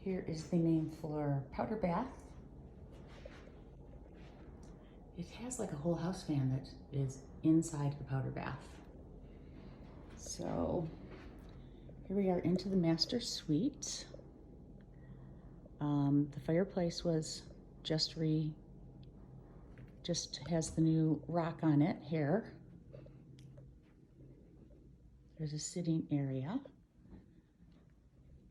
Here is the main floor powder bath. It has like a whole house fan that is inside the powder bath. So here we are into the master suite. The fireplace was just has the new rock on it here. There's a sitting area.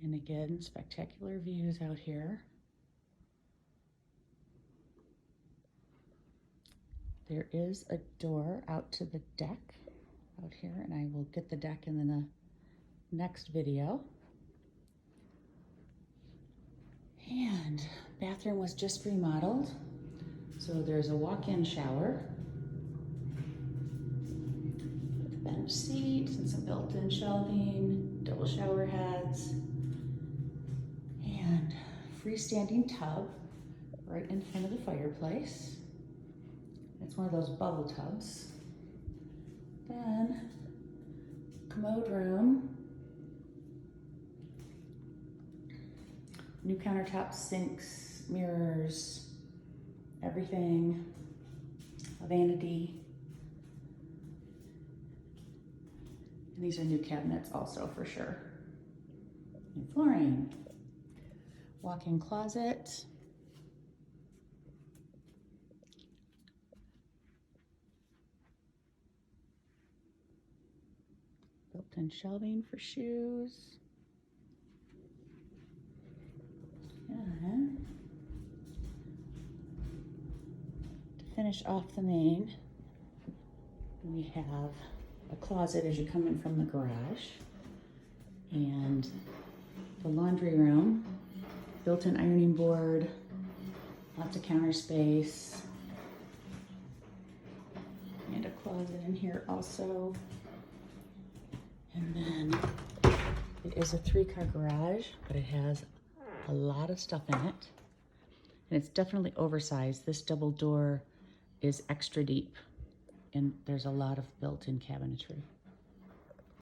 And again, spectacular views out here. There is a door out to the deck out here, and I will get the deck in the next video. And bathroom was just remodeled. So there's a walk-in shower, bench seat and some built-in shelving, double shower heads, and freestanding tub right in front of the fireplace. It's one of those bubble tubs. Then commode room, new countertops, sinks, mirrors, everything, a vanity. And these are new cabinets also for sure. New flooring, walk-in closet, built-in shelving for shoes. And to finish off the main, we have a closet as you come in from the garage, and the laundry room, built-in ironing board, lots of counter space, and a closet in here also. And then it is a 3-car garage, but it has a lot of stuff in it, and it's definitely oversized. This double door is extra deep, and there's a lot of built-in cabinetry.